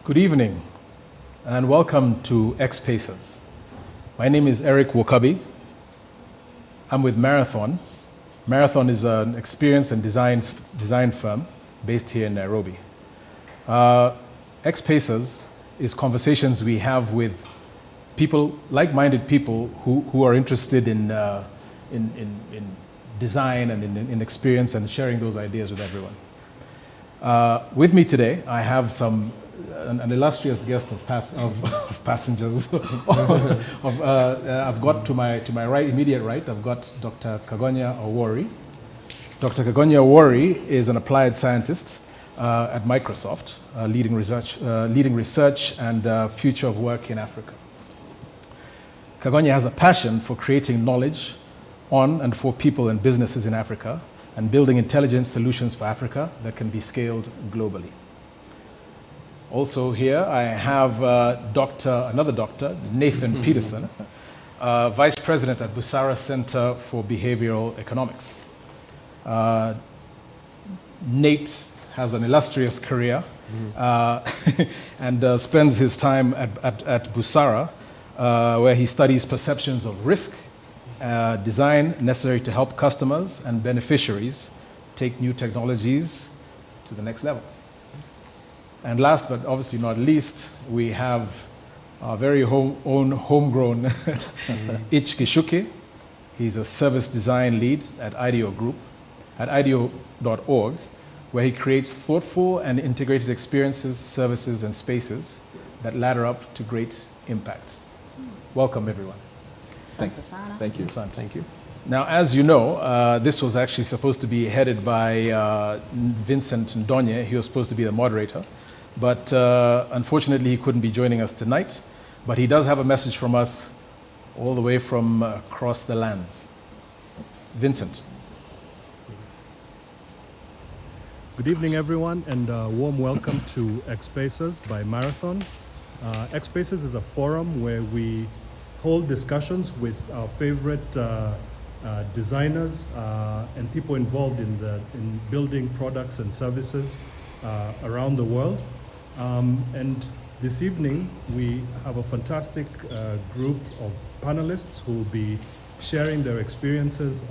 Good evening and welcome to XPACERS. My name is Eric Wokabi. I'm with Marathon. Marathon is an experience and design firm based here in Nairobi. XPACERS is conversations we have with people, like-minded people who are interested in design and in experience and sharing those ideas with everyone. With me today, I have an illustrious guest of passengers. I've got to my right, immediate right, I've got Dr. Kagonya Awori. Dr. Kagonya Awori is an applied scientist at Microsoft, leading research and future of work in Africa. Kagonya has a passion for creating knowledge on and for people and businesses in Africa and building intelligent solutions for Africa that can be scaled globally. Also here I have another doctor, Nathaniel Peterson, Vice President at Bursara Center for Behavioral Economics. Nate has an illustrious career and spends his time at Bursara, where he studies perceptions of risk, design necessary to help customers and beneficiaries take new technologies to the next level. And last but obviously not least, we have our very own homegrown Ich Kishuke. He's a service design lead at IDEO Group, at IDEO.org, where he creates thoughtful and integrated experiences, services, and spaces that ladder up to great impact. Welcome, everyone. Thanks. Thank you. Thank you. Now, as you know, this was actually supposed to be headed by Vincent Ndonye. He was supposed to be the moderator. But unfortunately, he couldn't be joining us tonight. But he does have a message from us all the way from across the lands. Vincent. Good evening, everyone, and a warm welcome to XPACERS by Marathon. XPACERS is a forum where we hold discussions with our favorite designers and people involved in building products and services around the world. And this evening, we have a fantastic group of panelists who will be sharing their experiences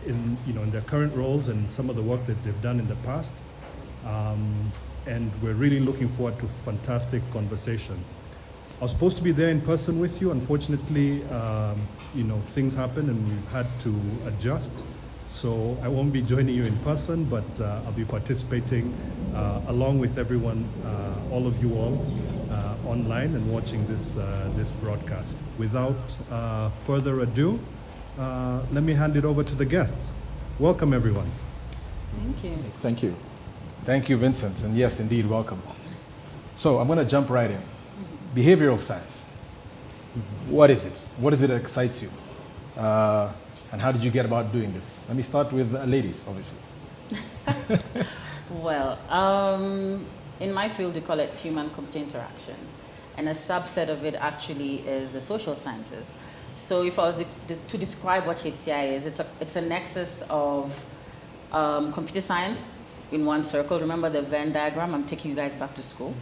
in their current roles and some of the work that they've done in the past. And we're really looking forward to a fantastic conversation. I was supposed to be there in person with you. Unfortunately, things happen and we've had to adjust. So I won't be joining you in person, but I'll be participating along with everyone, all of you all, online and watching this broadcast. Without further ado, let me hand it over to the guests. Welcome, everyone. Thank you. Thank you. Thank you, Vincent. And yes, indeed, welcome. So I'm going to jump right in. Behavioral science. What is it? What is it that excites you? And how did you get about doing this? Let me start with ladies, obviously. Well, in my field, we call it human-computer interaction. And a subset of it actually is the social sciences. So if I was to describe what HCI is, it's a nexus of computer science in one circle. Remember the Venn diagram? I'm taking you guys back to school.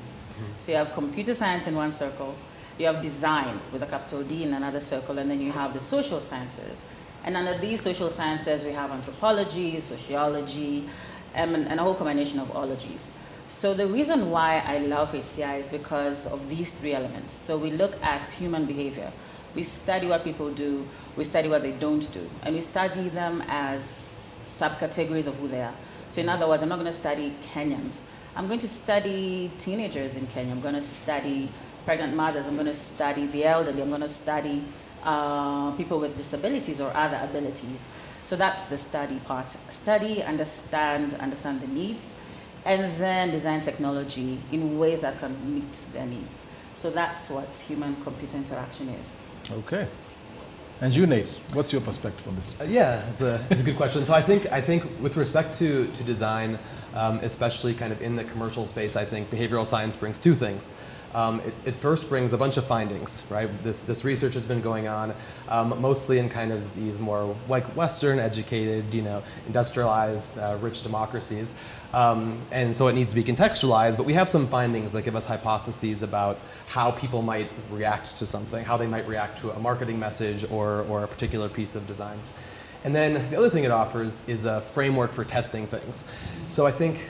So you have computer science in one circle. You have design with a capital D in another circle. And then you have the social sciences. And under these social sciences, we have anthropology, sociology, and a whole combination of ologies. So the reason why I love HCI is because of these three elements. So we look at human behavior. We study what people do. We study what they don't do. And we study them as subcategories of who they are. So in other words, I'm not going to study Kenyans. I'm going to study teenagers in Kenya. I'm going to study pregnant mothers. I'm going to study the elderly. I'm going to study people with disabilities or other abilities. So that's the study part. Study, understand the needs, and then design technology in ways that can meet their needs. So that's what human-computer interaction is. Okay. And you, Nate, what's your perspective on this? Yeah, it's a good question. So I think with respect to design, especially kind of in the commercial space, I think behavioral science brings two things. It first brings a bunch of findings, right? This research has been going on mostly in kind of these more like Western educated, industrialized, rich democracies. And so it needs to be contextualized, but we have some findings that give us hypotheses about how people might react to something, how they might react to a marketing message or a particular piece of design. And then the other thing it offers is a framework for testing things. So I think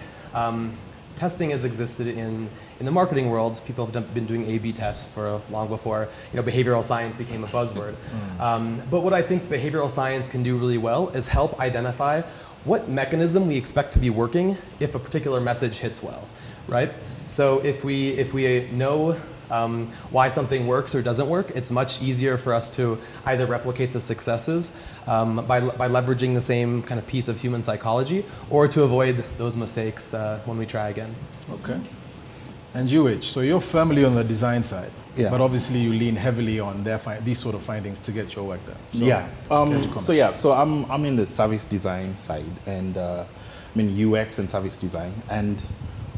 testing has existed in the marketing world. People have been doing A/B tests for long before behavioral science became a buzzword. But what I think behavioral science can do really well is help identify what mechanism we expect to be working if a particular message hits well, right? So if we know why something works or doesn't work, it's much easier for us to either replicate the successes by leveraging the same kind of piece of human psychology, or to avoid those mistakes when we try again. Okay. And you, so you're firmly on the design side, Yeah. but obviously you lean heavily on these sort of findings to get your work done. So, yeah. So I'm in the service design side, and I'm in UX and service design. And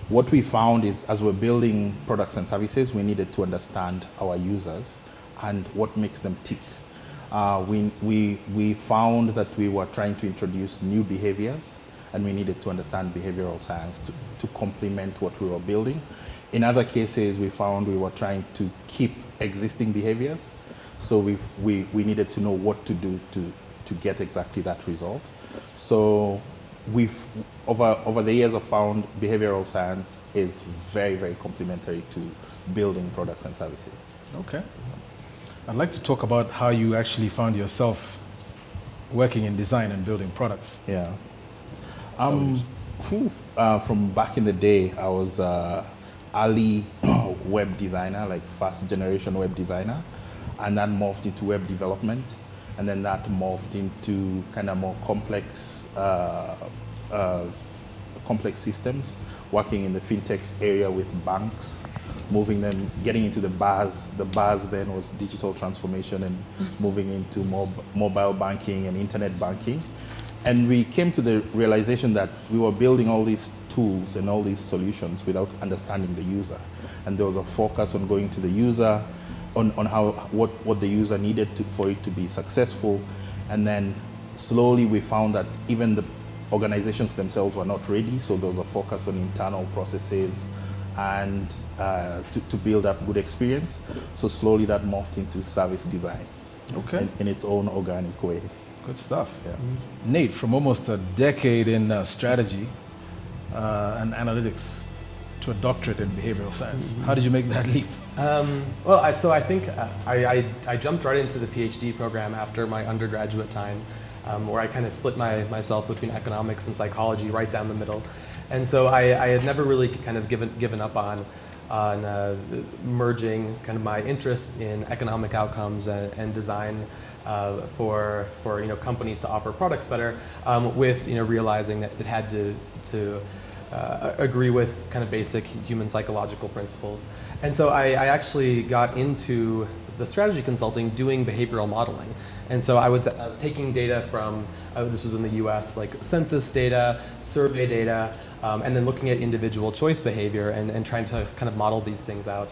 what we found is, as we're building products and services, we needed to understand our users and what makes them tick. We found that we were trying to introduce new behaviors, and we needed to understand behavioral science to complement what we were building. In other cases, we found we were trying to keep existing behaviors, so we needed to know what to do to get exactly that result. So we've over the years have found behavioral science is very, very complementary to building products and services. Okay. I'd like to talk about how you actually found yourself working in design and building products. Yeah. From back in the day, I was early web designer, like first generation web designer, and that morphed into web development, and then that morphed into kind of more complex systems, working in the fintech area with banks, moving them, getting into the bars. The bars then was digital transformation, and moving into mobile banking and internet banking. And we came to the realization that we were building all these tools and all these solutions without understanding the user. And there was a focus on going to the user, on what the user needed for it to be successful. And then slowly we found that even the organizations themselves were not ready, so there was a focus on internal processes and to build up good experience. So slowly that morphed into service design, Okay. in its own organic way. Good stuff. Yeah. Nate, from almost a decade in strategy and analytics to a doctorate in behavioral science, how did you make that leap? So I think I jumped right into the PhD program after my undergraduate time, where I kind of split myself between economics and psychology right down the middle. And so I had never really kind of given up on merging kind of my interest in economic outcomes and design for companies to offer products better, with realizing that it had to agree with kind of basic human psychological principles. And so I actually got into the strategy consulting doing behavioral modeling. And so I was taking data from, this was in the US, like census data, survey data, and then looking at individual choice behavior and trying to kind of model these things out,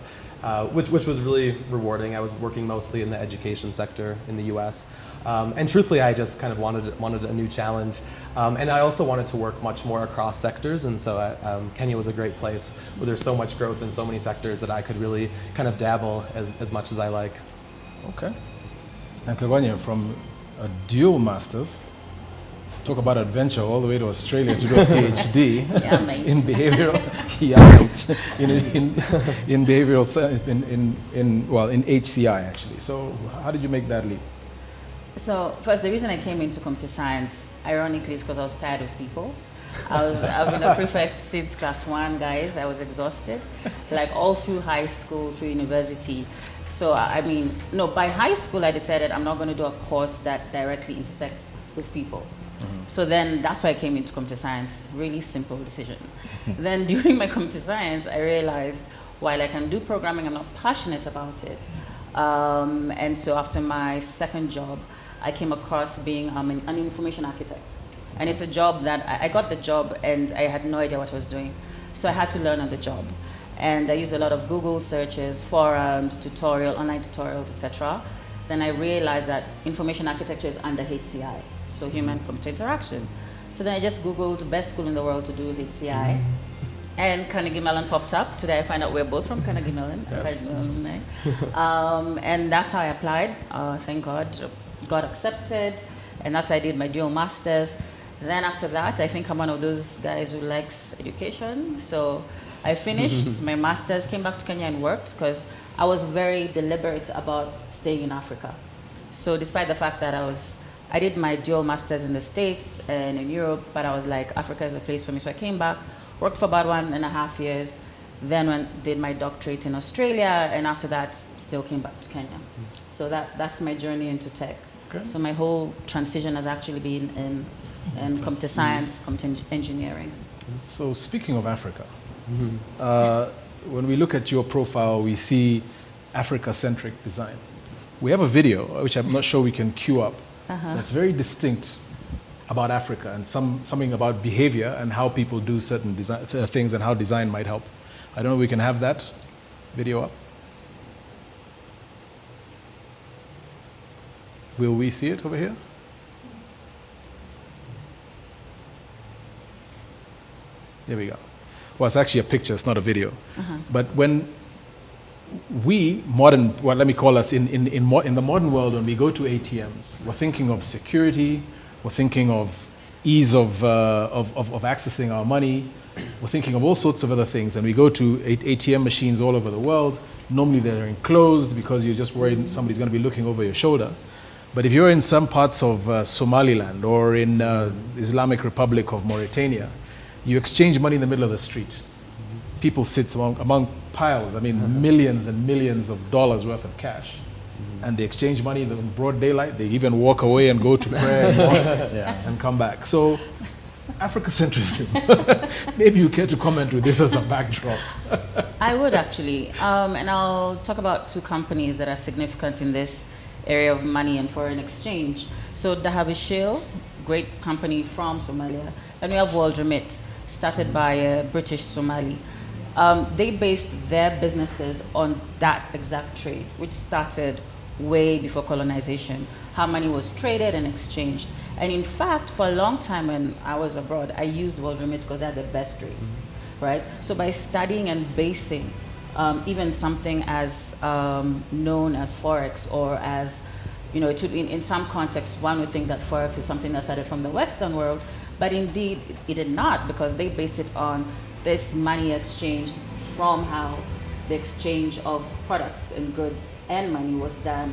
which was really rewarding. I was working mostly in the education sector in the US. And truthfully, I just kind of wanted a new challenge. And I also wanted to work much more across sectors, and so Kenya was a great place where there's so much growth in so many sectors that I could really kind of dabble as much as I like. Okay. And Kagonya, from a dual master's, talk about adventure all the way to Australia to do a PhD Yeah, mate. in behavioral, in behavioral science, in HCI actually. So how did you make that leap? So first, the reason I came into computer science, ironically, is because I was tired of people. I've been a prefect since class 1, guys. I was exhausted, like all through high school, through university. So by high school, I decided I'm not going to do a course that directly intersects with people. So then that's why I came into computer science. Really simple decision. Then during my computer science, I realized while I can do programming, I'm not passionate about it. And so after my second job, I came across being an information architect. And it's a job that I got the job and I had no idea what I was doing. So I had to learn on the job. And I used a lot of Google searches, forums, online tutorials, etc. Then I realized that information architecture is under HCI, so human computer interaction. So then I just Googled best school in the world to do HCI. And Carnegie Mellon popped up. Today I find out we're both from Carnegie Mellon. Yes. And that's how I applied. Thank God, got accepted. And that's how I did my dual masters. Then after that, I think I'm one of those guys who likes education. So I finished my masters, came back to Kenya and worked because I was very deliberate about staying in Africa. So despite the fact that I did my dual masters in the States and in Europe, but I was like, Africa is a place for me. So I came back, worked for about 1.5 years, then did my doctorate in Australia, and after that, still came back to Kenya. So that's my journey into tech. Okay. So my whole transition has actually been in computer science, computer engineering. So speaking of Africa, when we look at your profile, we see Africacentric design. We have a video, which I'm not sure we can queue up, that's very distinct about Africa and something about behavior and how people do certain things and how design might help. I don't know if we can have that video up. Will we see it over here? There we go. Well, it's actually a picture, it's not a video. But when we, let me call us, in the modern world, when we go to ATMs, we're thinking of security, we're thinking of ease of accessing our money, we're thinking of all sorts of other things, and we go to ATM machines all over the world. Normally they're enclosed because you're just worried somebody's going to be looking over your shoulder. But if you're in some parts of Somaliland or in Islamic Republic of Mauritania, you exchange money in the middle of the street. People sit among piles, millions and millions of dollars worth of cash. And they exchange money in broad daylight. They even walk away and go to prayer and mosque and come back. So, Africacentrism. Maybe you care to comment with this as a backdrop. I would actually. And I'll talk about two companies that are significant in this area of money and foreign exchange. So Dahabishil, great company from Somalia. And we have World Remit, started by a British Somali. They based their businesses on that exact trade, which started way before colonization, how money was traded and exchanged. And in fact, for a long time when I was abroad, I used World Remit because they had the best rates, right? So by studying and basing even something as known as Forex, or as, it would be in some contexts, one would think that Forex is something that started from the Western world, but indeed it did not, because they based it on this money exchange from how the exchange of products and goods and money was done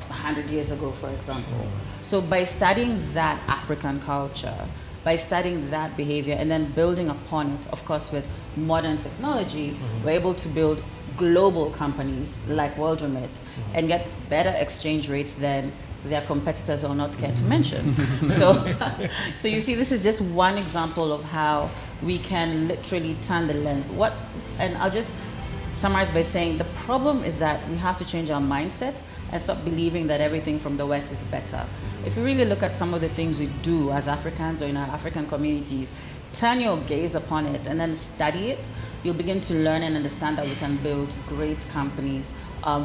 100 years ago, for example. So by studying that African culture, by studying that behavior and then building upon it, of course, with modern technology, we're able to build global companies like World Remit and get better exchange rates than their competitors or not care to mention. So you see, this is just one example of how we can literally turn the lens. And I'll just summarize by saying the problem is that we have to change our mindset and stop believing that everything from the West is better. If you really look at some of the things we do as Africans or in our African communities, turn your gaze upon it and then study it, you'll begin to learn and understand that we can build great companies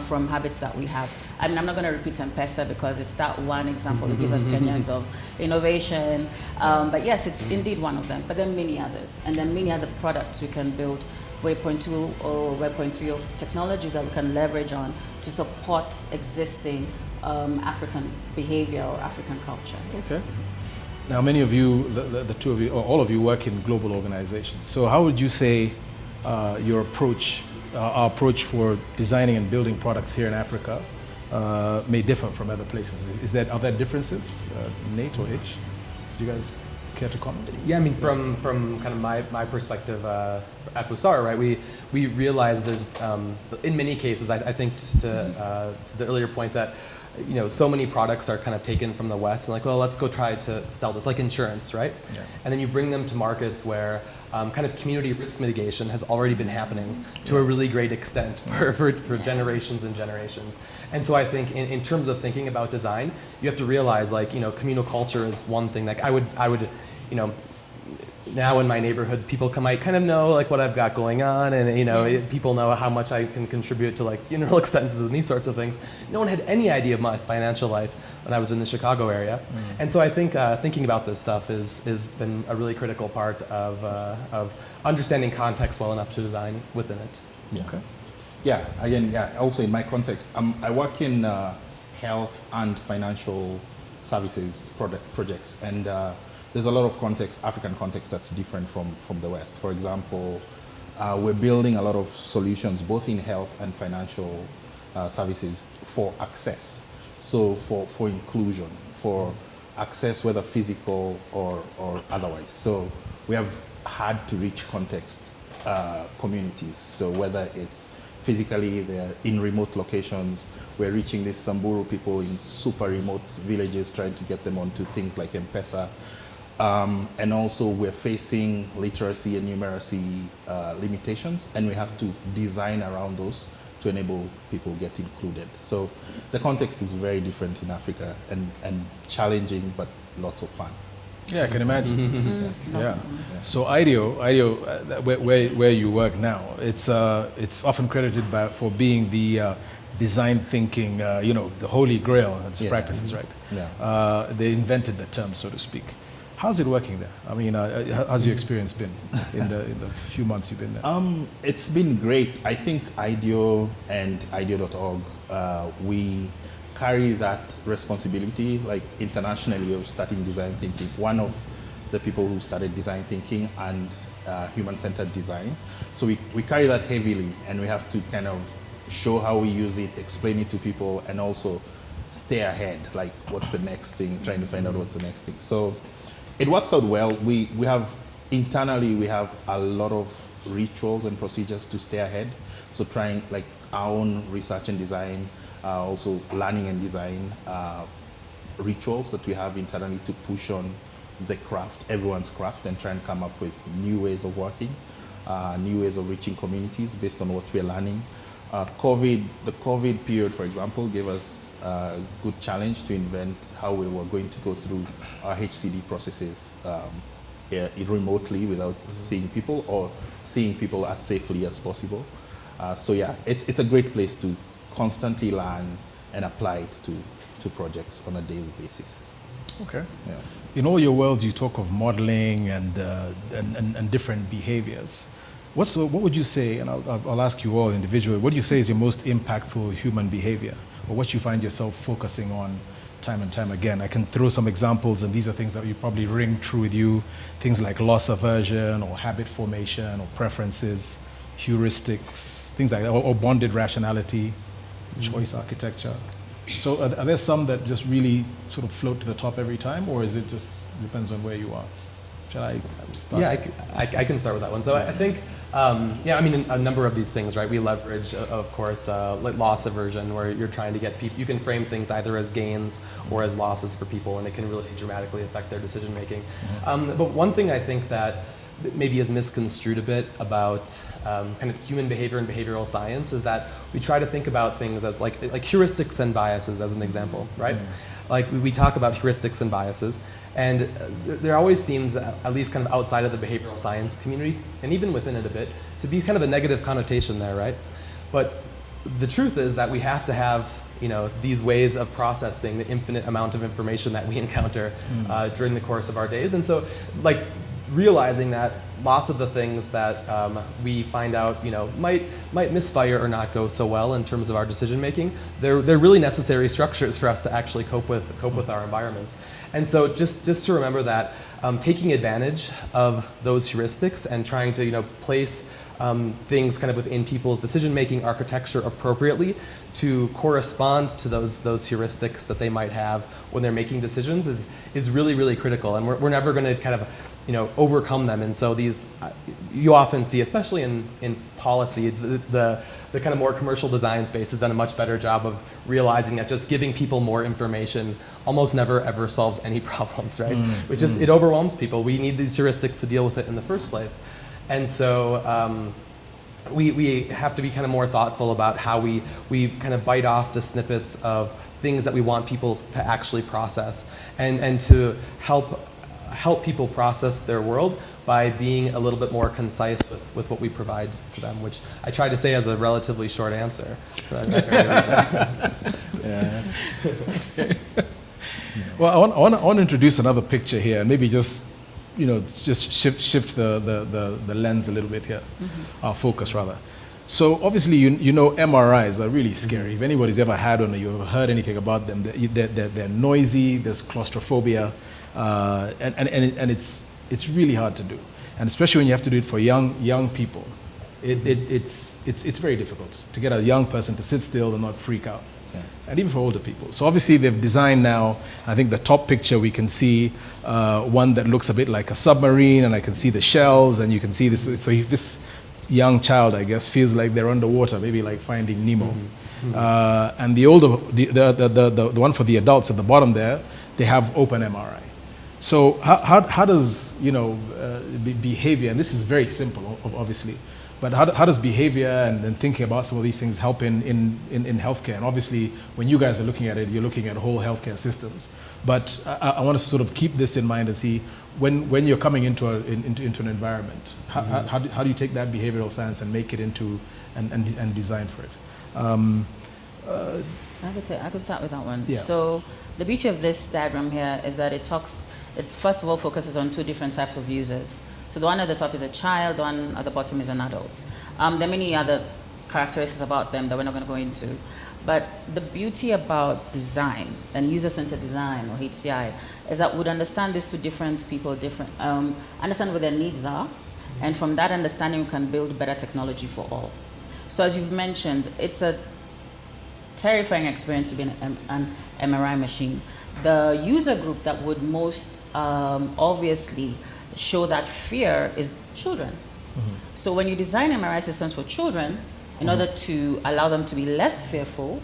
from habits that we have. I'm not going to repeat M-Pesa because it's that one example to give us Kenyans of innovation. But yes, it's indeed one of them. But there are many others. And then many other products we can build, Web 2.2 or Web 3.0 technologies that we can leverage on to support existing African behavior or African culture. Okay. Now, many of you, the two of you, or all of you, work in global organizations. So how would you say our approach for designing and building products here in Africa may differ from other places? Are there differences, Nate or Hitch? Do you guys care to comment? Yeah, from kind of my perspective at Bursara, right? We realize there's in many cases, I think to the earlier point that so many products are kind of taken from the West and like, well, let's go try to sell this, like insurance, right? Yeah. And then you bring them to markets where kind of community risk mitigation has already been happening to a really great extent for generations and generations. And so I think in terms of thinking about design, you have to realize like, communal culture is one thing. Like I would now in my neighborhoods, people might kind of know like what I've got going on, and you know, people know how much I can contribute to like funeral expenses and these sorts of things. No one had any idea of my financial life when I was in the Chicago area, and so I think thinking about this stuff is been a really critical part of understanding context well enough to design within it. Yeah. Okay. Yeah. Again, yeah. Also in my context, I work in health and financial services projects, and there's a lot of context, African context, that's different from the West. For example, we're building a lot of solutions both in health and financial services for access. So for inclusion, for access, whether physical or otherwise. So we have hard to reach context communities. So whether it's physically, they're in remote locations, we're reaching these Samburu people in super remote villages, trying to get them onto things like M-Pesa. And also we're facing literacy and numeracy limitations, and we have to design around those to enable people get included. So the context is very different in Africa, and challenging, but lots of fun. Yeah, I can imagine. Yeah. So IDEO, where you work now, it's often credited for being the design thinking, the holy grail of its practices, right? Yeah. They invented the term, so to speak. How's it working there? I mean, how's your experience been in the few months you've been there? It's been great. I think IDEO and IDEO.org, we carry that responsibility, like internationally, of starting design thinking. One of the people who started design thinking and human-centered design. So we carry that heavily, and we have to kind of show how we use it, explain it to people, and also stay ahead, like what's the next thing, trying to find out what's the next thing. So it works out well. We have, internally, we have a lot of rituals and procedures to stay ahead. So trying like our own research and design, also learning and design rituals that we have internally to push on the craft, everyone's craft, and try and come up with new ways of working, new ways of reaching communities based on what we're learning. The COVID period, for example, gave us a good challenge to invent how we were going to go through our HCD processes remotely without seeing people, or seeing people as safely as possible. So yeah, it's a great place to constantly learn and apply it to projects on a daily basis. Okay. Yeah. In all your worlds, you talk of modeling and different behaviors. What would you say, and I'll ask you all individually, what do you say is your most impactful human behavior, or what you find yourself focusing on time and time again? I can throw some examples, and these are things that you probably ring true with you, things like loss aversion, or habit formation, or preferences, heuristics, things like that, or bonded rationality, choice architecture. So are there some that just really sort of float to the top every time, or is it just depends on where you are? Shall I start? Yeah, I can start with that one. So I think, a number of these things, right? We leverage, of course, like loss aversion, where you're trying to get people, you can frame things either as gains or as losses for people, and it can really dramatically affect their decision making. But one thing I think that maybe is misconstrued a bit about kind of human behavior and behavioral science is that we try to think about things as like heuristics and biases, as an example, right? Like we talk about heuristics and biases, and there always seems, at least kind of outside of the behavioral science community, and even within it a bit, to be kind of a negative connotation there, right? But the truth is that we have to have, these ways of processing the infinite amount of information that we encounter during the course of our days. And so, like, realizing that lots of the things that we find out, might misfire or not go so well in terms of our decision making, they're really necessary structures for us to actually cope with our environments. And so just to remember that taking advantage of those heuristics and trying to place things kind of within people's decision making architecture appropriately to correspond to those heuristics that they might have when they're making decisions is really, really critical. And we're never going to kind of overcome them. And so these, you often see, especially in policy, the kind of more commercial design space has done a much better job of realizing that just giving people more information almost never ever solves any problems, right? It overwhelms people. We need these heuristics to deal with it in the first place. And so we have to be kind of more thoughtful about how we kind of bite off the snippets of things that we want people to actually process, and to help people process their world. by being a little bit more concise with what we provide to them, which I try to say as a relatively short answer. Yeah. Well, I want to introduce another picture here, and maybe just shift the lens a little bit here, our focus rather. So obviously, you know, MRIs are really scary. If anybody's ever had one or you've ever heard anything about them, they're noisy. There's claustrophobia, and it's really hard to do, and especially when you have to do it for young people, it's very difficult to get a young person to sit still and not freak out. Yeah. And even for older people. So obviously they've designed now, I think the top picture we can see one that looks a bit like a submarine, and I can see the shells, and you can see this. So if this young child, I guess, feels like they're underwater, maybe like Finding Nemo. And the older, the one for the adults at the bottom there, they have open MRI. So how does, behavior, and this is very simple, obviously, but how does behavior and thinking about some of these things help in healthcare? And obviously, when you guys are looking at it, you're looking at whole healthcare systems. But I want us to sort of keep this in mind and see when you're coming into an environment, how do you take that behavioral science and make it into and design for it? I could start with that one. Yeah. So the beauty of this diagram here is that it first of all focuses on two different types of users. So the one at the top is a child, the one at the bottom is an adult. There are many other characteristics about them that we're not going to go into. But the beauty about design and user-centered design, or HCI, is that we'd understand these two different people, understand what their needs are, and from that understanding we can build better technology for all. So as you've mentioned, it's a terrifying experience to be an MRI machine. The user group that would most obviously show that fear is children. So when you design MRI systems for children, in order to allow them to be less fearful,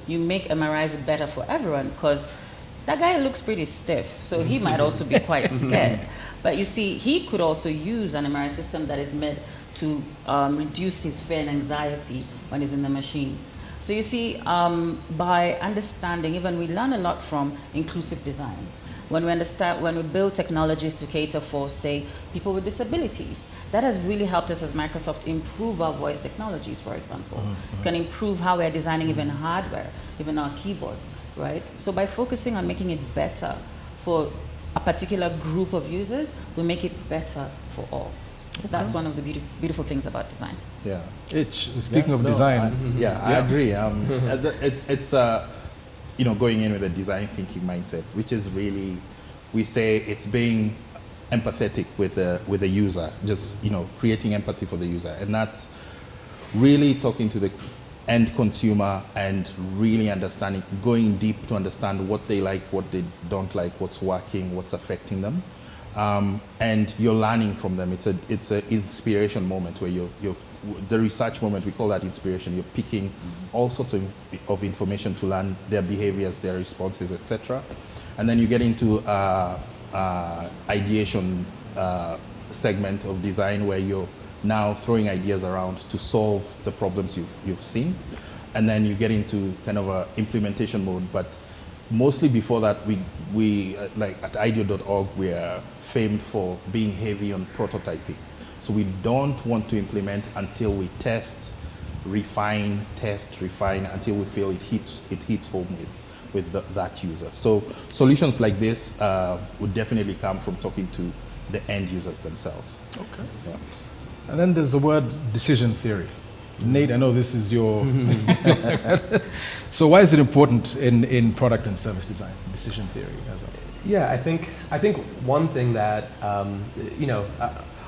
you make MRIs better for everyone, because that guy looks pretty stiff, so he might also be quite scared. But you see, he could also use an MRI system that is made to reduce his fear and anxiety when he's in the machine. So you see, by understanding, even we learn a lot from inclusive design. When we build technologies to cater for, say, people with disabilities, that has really helped us as Microsoft improve our voice technologies, for example. Can improve how we're designing even hardware, even our keyboards, right? So by focusing on making it better for a particular group of users, we make it better for all. So that's one of the beautiful things about design. Yeah. Speaking of design. I agree. It's going in with a design thinking mindset, which is really, we say it's being empathetic with the user, just creating empathy for the user, and that's really talking to the end consumer and really understanding, going deep to understand what they like, what they don't like, what's working, what's affecting them, and you're learning from them. It's an inspiration moment where the research moment, we call that inspiration. You're picking all sorts of information to learn their behaviors, their responses, etc. And then you get into ideation segment of design, where you're now throwing ideas around to solve the problems you've seen. And then you get into kind of a implementation mode. But mostly before that, we like at IDEO.org, we are famed for being heavy on prototyping. So we don't want to implement until we test, refine, until we feel it hits home with that user. So solutions like this would definitely come from talking to the end users themselves. Okay. Yeah. And then there's the word decision theory. Nate, I know this is your... So why is it important in product and service design, decision theory? Yeah, I think one thing that,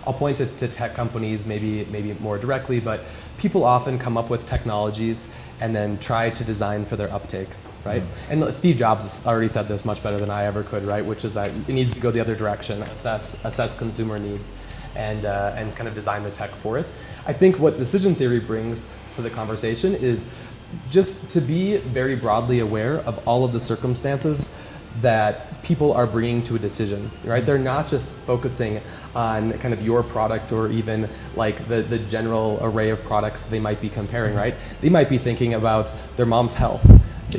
I'll point to tech companies maybe more directly, but people often come up with technologies and then try to design for their uptake, right? And Steve Jobs already said this much better than I ever could, right? Which is that it needs to go the other direction, assess consumer needs, and kind of design the tech for it. I think what decision theory brings to the conversation is just to be very broadly aware of all of the circumstances that people are bringing to a decision, right? They're not just focusing on kind of your product or even like the general array of products they might be comparing, right? They might be thinking about their mom's health,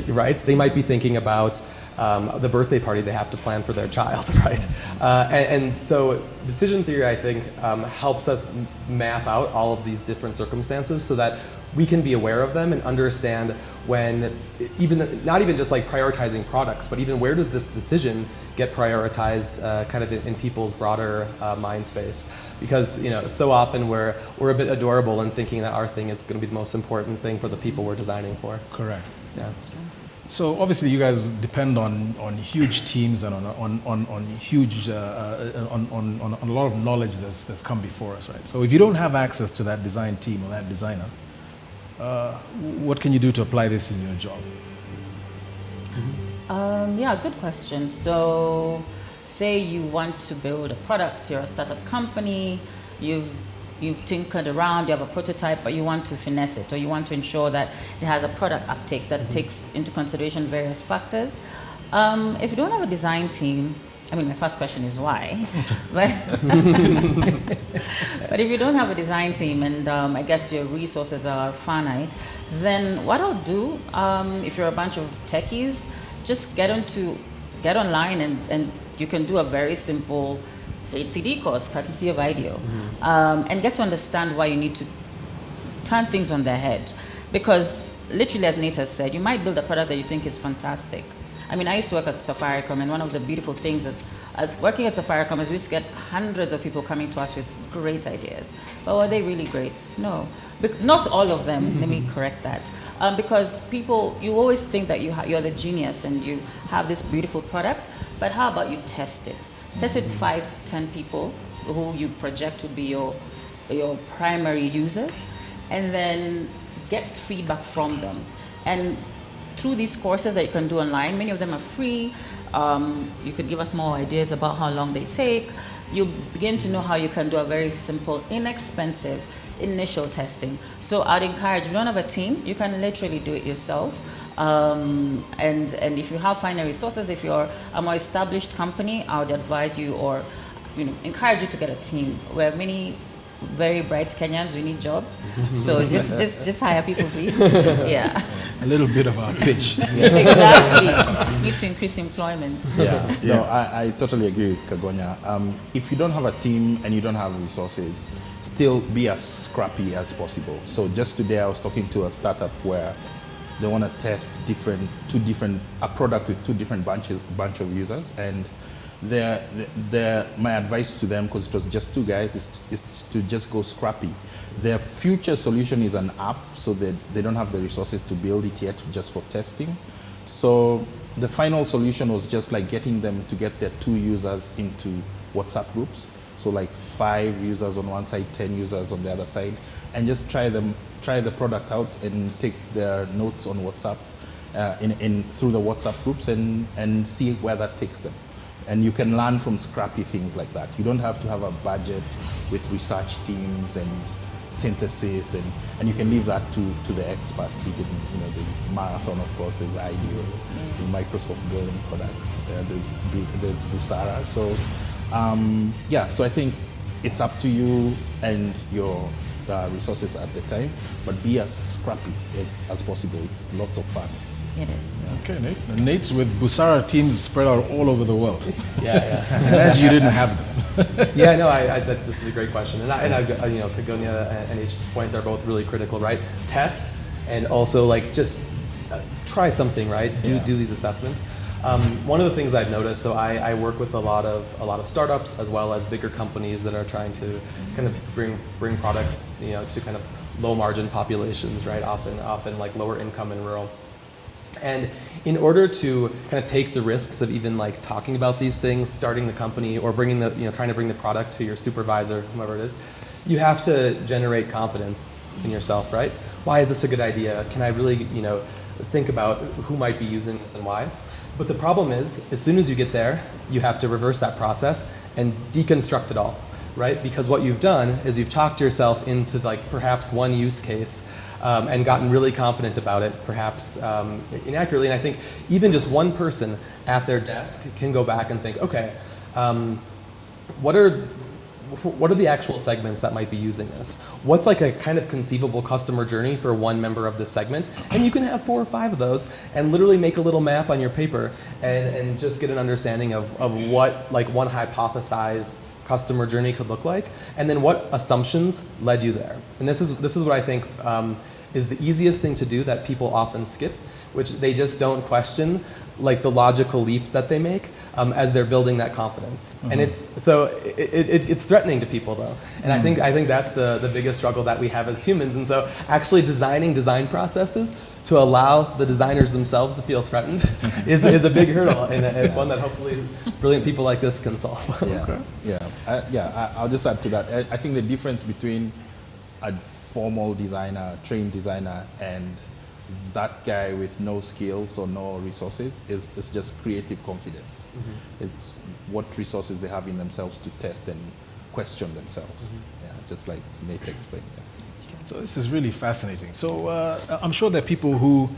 right? They might be thinking about the birthday party they have to plan for their child, right? And so decision theory, I think, helps us map out all of these different circumstances so that we can be aware of them and understand when, not even just like prioritizing products, but even where does this decision get prioritized kind of in people's broader mind space. Because so often we're a bit adorable in thinking that our thing is going to be the most important thing for the people we're designing for. Correct. Yeah. So obviously you guys depend on huge teams and on huge on a lot of knowledge that's come before us, right? So if you don't have access to that design team or that designer, what can you do to apply this in your job? Yeah, good question. So say you want to build a product, you're a startup company, you've tinkered around, you have a prototype, but you want to finesse it, or you want to ensure that it has a product uptake that takes into consideration various factors. If you don't have a design team, I mean, my first question is why? but if you don't have a design team and I guess your resources are finite, then what I'll do, if you're a bunch of techies, just get online and you can do a very simple HCD course, courtesy of IDEO, and get to understand why you need to turn things on their head. Because literally, as Nate has said, you might build a product that you think is fantastic. I mean, I used to work at Safaricom, and one of the beautiful things that working at Safaricom is we used to get hundreds of people coming to us with great ideas. But were they really great? No. Not all of them, let me correct that. Because people, you always think that you're the genius and you have this beautiful product, but how about you test it? Test it 5-10 people who you project would be your primary users, and then get feedback from them. And through these courses that you can do online, many of them are free. You could give us more ideas about how long they take. You begin to know how you can do a very simple, inexpensive initial testing. So I'd encourage, if you don't have a team, you can literally do it yourself. And if you have finer resources, if you're a more established company, I would advise you or encourage you to get a team. We're many very bright Kenyans, we need jobs. So just hire people, please. Yeah. A little bit of our pitch. Exactly. Need to increase employment. Yeah. No, I totally agree with Kagonya. If you don't have a team and you don't have resources, still be as scrappy as possible. So just today I was talking to a startup where they want to test a product with two different bunch of users, and my advice to them, because it was just two guys, is to just go scrappy. Their future solution is an app, so that they don't have the resources to build it yet, just for testing. So the final solution was just like getting them to get their 2 users into WhatsApp groups. So like 5 users on one side, 10 users on the other side, and just try the product out and take their notes on WhatsApp, through the WhatsApp groups, and see where that takes them. And you can learn from scrappy things like that. You don't have to have a budget with research teams and synthesis, and you can leave that to the experts. You can, there's Marathon, of course, there's IDEO, Microsoft building products, there's Bursara. So so I think it's up to you and your resources at the time, but be as scrappy as possible. It's lots of fun. It is. Yeah. Okay, Nate. And Nate's with Bursara teams spread out all over the world. Yeah. As you didn't have them. Yeah, no, this is a great question, and Kagonya and H points are both really critical, right? Test, and also like just try something, right? Do these assessments. One of the things I've noticed, so I work with a lot of startups as well as bigger companies that are trying to kind of bring products, to kind of low margin populations, right? Often like lower income and rural. And in order to kind of take the risks of even like talking about these things, starting the company, or trying to bring the product to your supervisor, whoever it is, you have to generate confidence in yourself, right? Why is this a good idea? Can I really, think about who might be using this and why? But the problem is, as soon as you get there, you have to reverse that process and deconstruct it all, right? Because what you've done is you've talked yourself into like perhaps one use case, and gotten really confident about it, perhaps inaccurately. And I think even just one person at their desk can go back and think, okay, what are what are the actual segments that might be using this? What's like a kind of conceivable customer journey for one member of this segment? And you can have 4 or 5 of those and literally make a little map on your paper and just get an understanding of what like one hypothesized customer journey could look like, and then what assumptions led you there. And this is what I think is the easiest thing to do that people often skip, which they just don't question like the logical leap that they make as they're building that confidence. And it's threatening to people though. And I think that's the biggest struggle that we have as humans. And so actually designing design processes to allow the designers themselves to feel threatened is a big hurdle, and it's one that hopefully brilliant people like this can solve. I'll just add to that. I think the difference between a formal designer, trained designer, and that guy with no skills or no resources is just creative confidence. It's what resources they have in themselves to test and question themselves. Just like Nate explained. So this is really fascinating. So I'm sure there are people who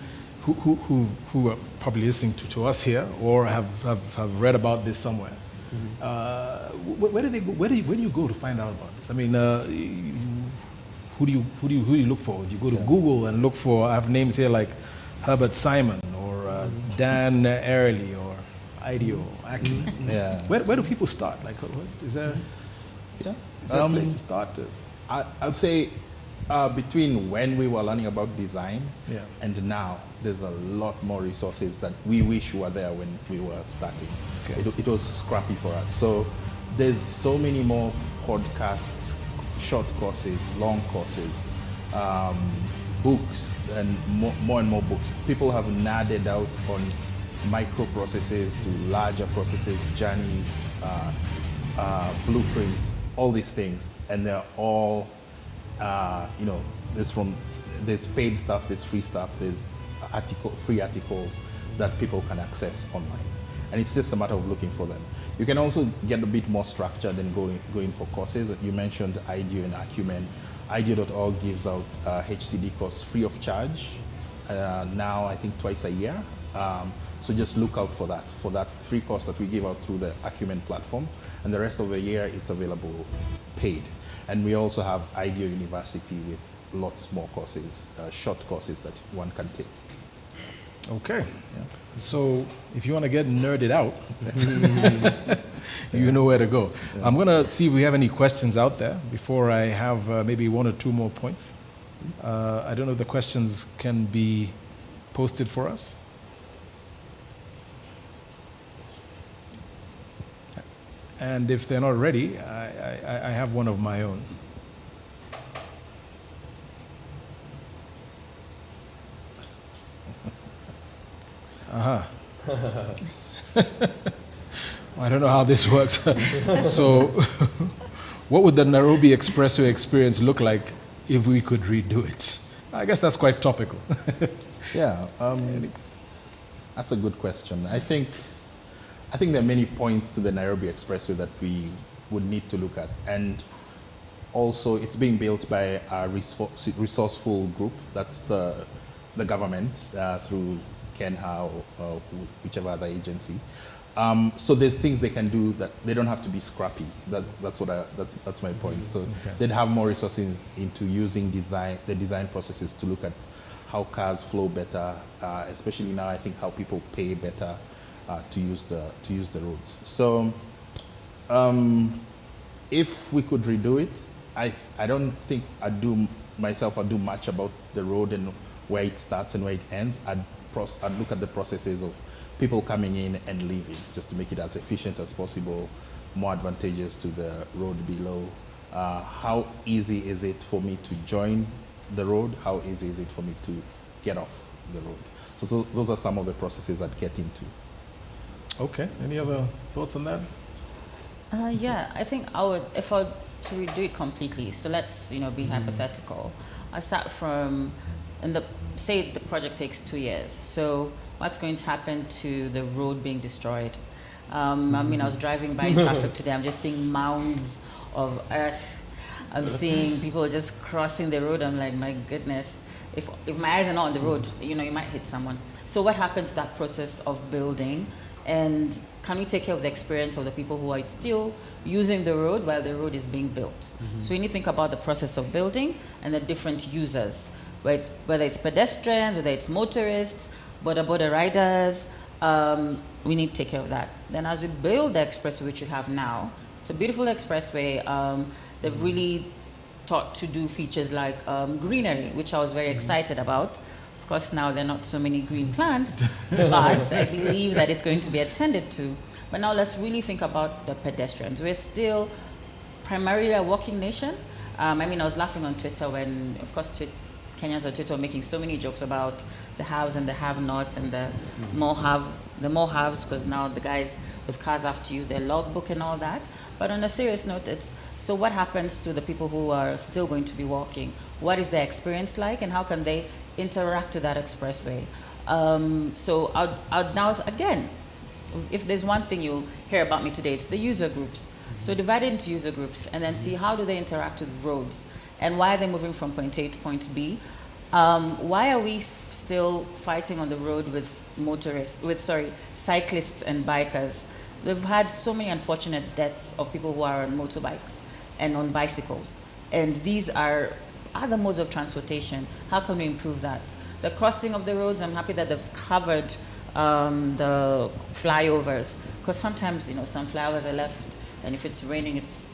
are probably listening to us here or have read about this somewhere. Where do you go to find out about this? I mean, who do you look for? Do you go to Google and look for? I have names here like Herbert Simon or Dan Ariely or IDEO, Acumen. Where do people start? Like, is there a place to start? I'll say between when we were learning about design and now, there's a lot more resources that we wish were there when we were starting. It was scrappy for us. So there's so many more podcasts, short courses, long courses, books, and more and more books. People have nerded out on microprocesses to larger processes, journeys, blueprints, all these things, and they're all, there's paid stuff, there's free stuff, there's free articles that people can access online. And it's just a matter of looking for them. You can also get a bit more structured and go in for courses. You mentioned IDEO and Acumen. IDEO.org gives out HCD course free of charge, now I think twice a year. So just look out for that free course that we give out through the Acumen platform. And the rest of the year, it's available paid. And we also have IDEO University with lots more courses, short courses that one can take. Okay. So if you want to get nerded out, you know where to go. I'm going to see if we have any questions out there before I have maybe 1 or 2 more points. I don't know if the questions can be posted for us. And if they're not ready, I have one of my own. I don't know how this works. So, what would the Nairobi Expressway experience look like if we could redo it? I guess that's quite topical. That's a good question. I think there are many points to the Nairobi Expressway that we would need to look at. And also, it's being built by a resourceful group. That's the government through KENHA or whichever other agency. So there's things they can do that they don't have to be scrappy. That's my point. So they'd have more resources into using the design processes to look at how cars flow better, especially now I think how people pay better to use the roads. So if we could redo it, I don't think I'd do much about the road and where it starts and where it ends. I'd look at the processes of people coming in and leaving, just to make it as efficient as possible, more advantageous to the road below. How easy is it for me to join the road? How easy is it for me to get off the road? So those are some of the processes I'd get into. Okay. Any other thoughts on that? I think I would, if I were to redo it completely, so let's be hypothetical. I start from, say the project takes 2 years. So what's going to happen to the road being destroyed? I was driving by in traffic today. I'm just seeing mounds of earth. I'm seeing people just crossing the road. I'm like, my goodness. If my eyes are not on the road, you might hit someone. So what happens to that process of building? And can we take care of the experience of the people who are still using the road while the road is being built? So you need to think about the process of building and the different users, whether it's pedestrians, whether it's motorists, border riders. We need to take care of that. Then as we build the expressway, which you have now, it's a beautiful expressway. They've really thought to do features like greenery, which I was very excited about. Of course, now there are not so many green plants, but I believe that it's going to be attended to. But now let's really think about the pedestrians. We're still primarily a walking nation. I was laughing on Twitter when, of course, Kenyans on Twitter were making so many jokes about the haves and the have-nots and the more haves, because now the guys with cars have to use their logbook and all that. But on a serious note, so what happens to the people who are still going to be walking? What is their experience like, and how can they interact with that expressway? So I'd now, again, if there's one thing you'll hear about me today, it's the user groups. So divide it into user groups and then see how do they interact with roads, and why are they moving from point A to point B? Why are we still fighting on the road with cyclists and bikers? We've had so many unfortunate deaths of people who are on motorbikes and on bicycles. And these are other modes of transportation. How can we improve that? The crossing of the roads, I'm happy that they've covered the flyovers, because sometimes, some flyovers are left, and if it's raining, it's,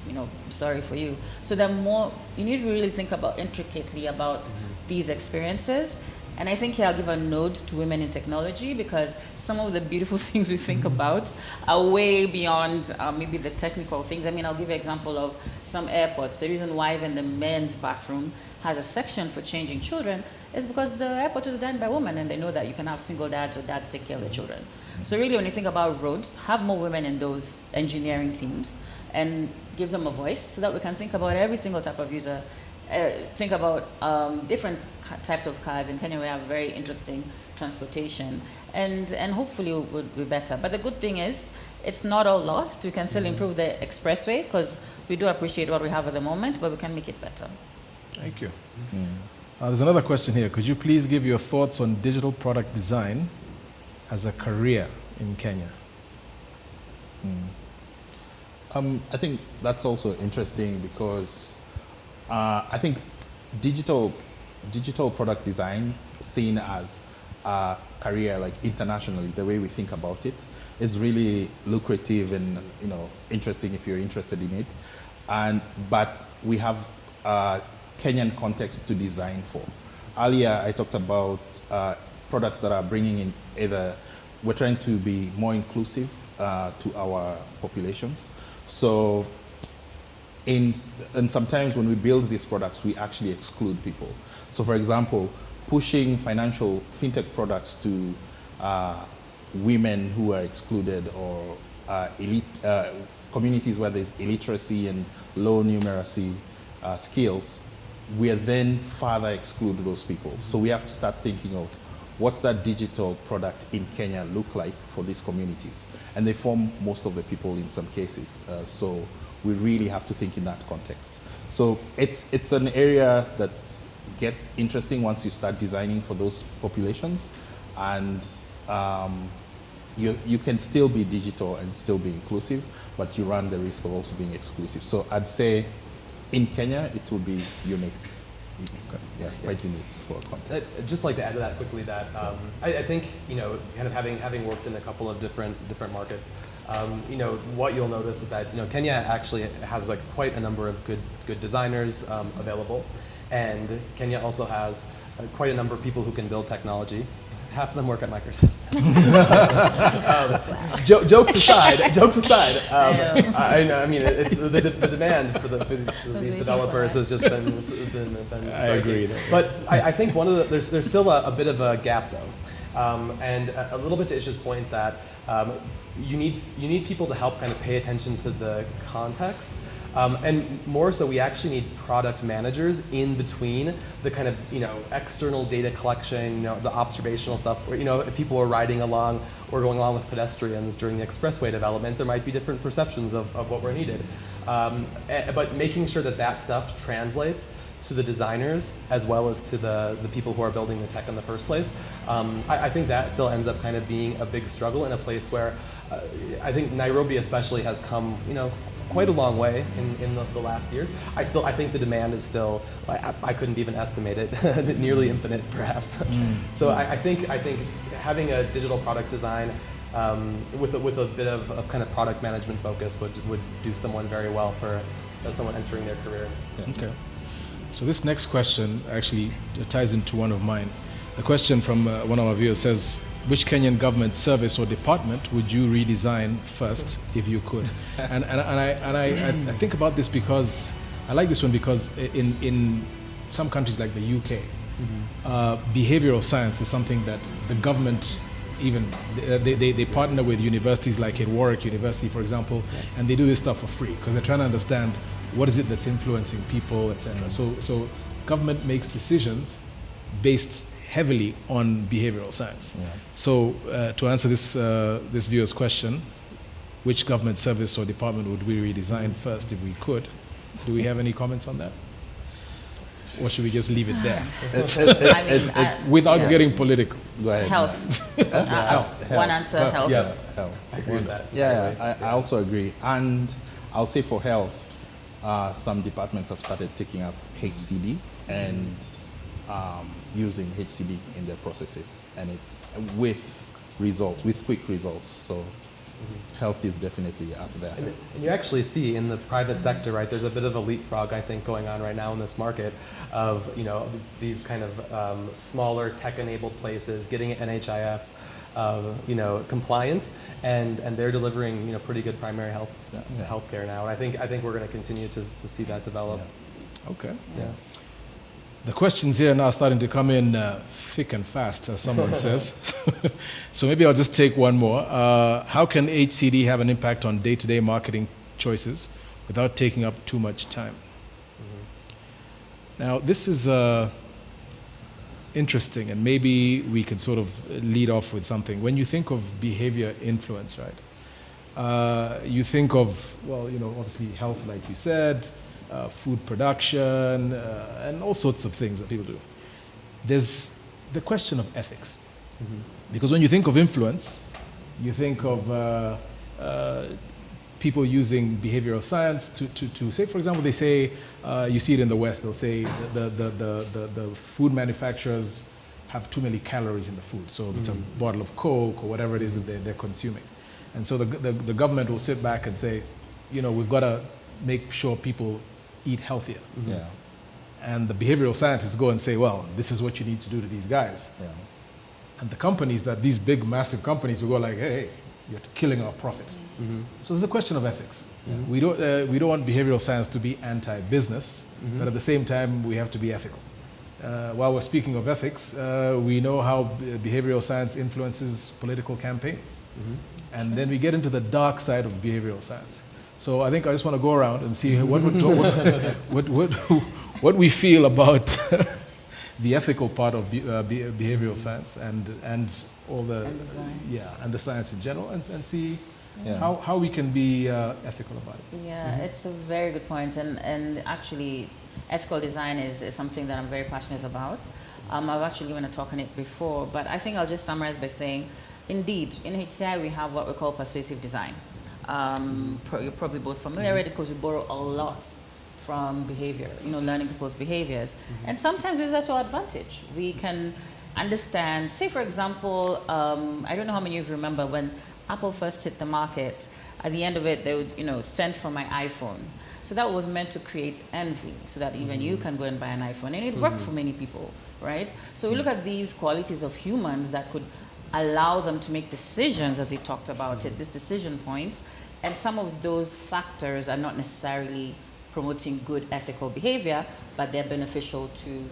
sorry for you. So you need to really think intricately about these experiences. And I think here I'll give a nod to women in technology, because some of the beautiful things we think about are way beyond maybe the technical things. I'll give you an example of some airports. The reason why even the men's bathroom has a section for changing children is because the airport was designed by women, and they know that you can have single dads or dads take care of the children. So really, when you think about roads, have more women in those engineering teams and give them a voice so that we can think about every single type of user. Think about different types of cars. In Kenya, we have very interesting transportation, and hopefully it would be better. But the good thing is, it's not all lost. We can still improve the expressway, because we do appreciate what we have at the moment, but we can make it better. Thank you. There's another question here. Could you please give your thoughts on digital product design as a career in Kenya? I think that's also interesting, because I think digital product design, seen as a career like internationally, the way we think about it, is really lucrative and interesting if you're interested in it. But we have a Kenyan context to design for. Earlier, I talked about products that are bringing in we're trying to be more inclusive to our populations. So. And sometimes when we build these products, we actually exclude people. So for example, pushing fintech products to women who are excluded, or elite communities where there's illiteracy and low numeracy skills, we are then further exclude those people. So we have to start thinking of what's that digital product in Kenya look like for these communities. And they form most of the people in some cases. So we really have to think in that context. So it's an area that gets interesting once you start designing for those populations, and you can still be digital and still be inclusive, but you run the risk of also being exclusive. So I'd say in Kenya it will be unique. Yeah, quite unique for context. I'd just like to add to that quickly that I think kind of having worked in a couple of different markets, what you'll notice is that Kenya actually has quite a number of good designers available, and Kenya also has quite a number of people who can build technology. Half of them work at Microsoft. Jokes aside, it's the demand for these developers has just been striking. I agree. But I think there's still a bit of a gap though, and a little bit to Ish's point that you need people to help kind of pay attention to the context. And more so, we actually need product managers in between the kind of external data collection, the observational stuff. Where, if people are riding along or going along with pedestrians during the expressway development, there might be different perceptions of what were needed. But making sure that stuff translates to the designers as well as to the people who are building the tech in the first place. I think that still ends up kind of being a big struggle in a place where I think Nairobi especially has come, quite a long way in the last years. I think the demand is still, I couldn't even estimate it, nearly infinite perhaps. So I think having a digital product design with a bit of kind of product management focus would do someone very well for someone entering their career. Yeah. Okay. So this next question actually ties into one of mine. The question from one of our viewers says, which Kenyan government service or department would you redesign first if you could? And I think about this because I like this one because in some countries like the UK, behavioral science is something that the government even they partner with universities like at Warwick University, for example, and they do this stuff for free because they're trying to understand what is it that's influencing people, etc. So government makes decisions based heavily on behavioral science. Yeah. So to answer this viewer's question, which government service or department would we redesign first if we could? Do we have any comments on that? Or should we just leave it there? Without getting political. Go ahead. Health. Health. One answer, health. Yeah, health. I agree with that. Yeah, I also agree. And I'll say for health, some departments have started taking up HCD and using HCD in their processes, and it's with quick results. So health is definitely up there. And you actually see in the private sector, right, there's a bit of a leapfrog, I think, going on right now in this market of, these kind of smaller tech-enabled places getting NHIF, compliant, and they're delivering, pretty good primary health care now. And I think we're going to continue to see that develop. Yeah. Okay. Yeah. The questions here are now starting to come in thick and fast, as someone says. So maybe I'll just take one more. How can HCD have an impact on day-to-day marketing choices without taking up too much time? Now, this is interesting, and maybe we can sort of lead off with something. When you think of behavior influence, right, you think of, obviously health, like you said, food production, and all sorts of things that people do. There's the question of ethics. Because when you think of influence, you think of people using behavioral science to say, for example, they say, you see it in the West, they'll say the food manufacturers have too many calories in the food. So it's a bottle of Coke or whatever it is that they're consuming. And so the government will sit back and say, we've got to make sure people eat healthier. Yeah. And the behavioral scientists go and say, well, this is what you need to do to these guys. Yeah. And the companies, these big, massive companies will go like, hey, you're killing our profit. So there's a question of ethics. We don't want behavioral science to be anti-business, but at the same time, we have to be ethical. While we're speaking of ethics, we know how behavioral science influences political campaigns. And then we get into the dark side of behavioral science. So I think I just want to go around and see what we feel about the ethical part of behavioral science and all the and the science in general, and see how we can be ethical about it. Yeah, it's a very good point, and actually ethical design is something that I'm very passionate about. I've actually given a talk on it before, but I think I'll just summarize by saying, indeed, in HCI we have what we call persuasive design. You're probably both familiar with it because we borrow a lot from behavior, learning people's behaviors. And sometimes use that to our advantage. We can understand, say for example, I don't know how many of you remember when Apple first hit the market, at the end of it they would, send for my iPhone. So that was meant to create envy so that even you can go and buy an iPhone, and it worked for many people, right? So we look at these qualities of humans that could allow them to make decisions, as he talked about it, these decision points, and some of those factors are not necessarily promoting good ethical behavior, but they're beneficial to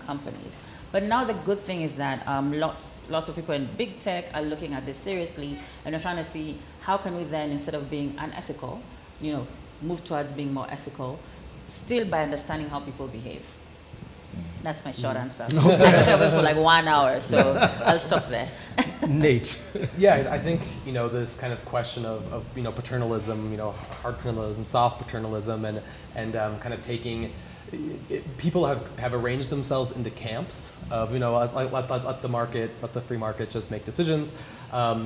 companies. But now the good thing is that lots of people in big tech are looking at this seriously, and they're trying to see how can we then, instead of being unethical, move towards being more ethical, still by understanding how people behave. That's my short answer. I could tell you for like 1 hour, so I'll stop there. Nate. Yeah, I think, this kind of question of paternalism, hard paternalism, soft paternalism, and kind of taking, people have arranged themselves into camps of, let the free market just make decisions.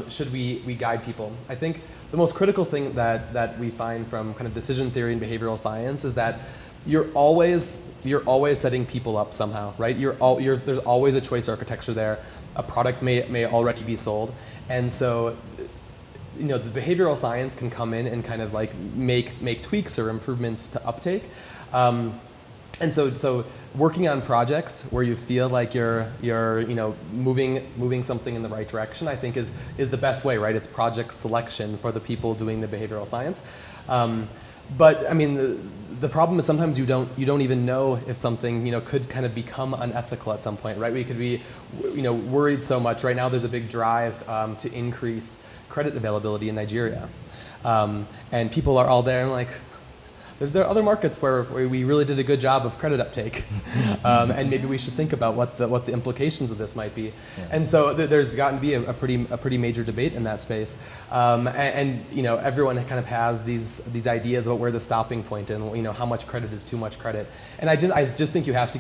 Should we guide people? I think the most critical thing that we find from kind of decision theory and behavioral science is that you're always setting people up somehow, right? There's always a choice architecture there. A product may already be sold, and so the behavioral science can come in and kind of like make tweaks or improvements to uptake. And so working on projects where you feel like you're moving something in the right direction, I think is the best way, right? It's project selection for the people doing the behavioral science. But I mean, the problem is sometimes you don't even know if something could kind of become unethical at some point, right? We could be worried so much. Right now, there's a big drive to increase credit availability in Nigeria, and people are all there and like, there are other markets where we really did a good job of credit uptake, and maybe we should think about what the implications of this might be. Yeah. And so there's gotten to be a pretty major debate in that space, and everyone kind of has these ideas about where the stopping point and how much credit is too much credit. And I just think you have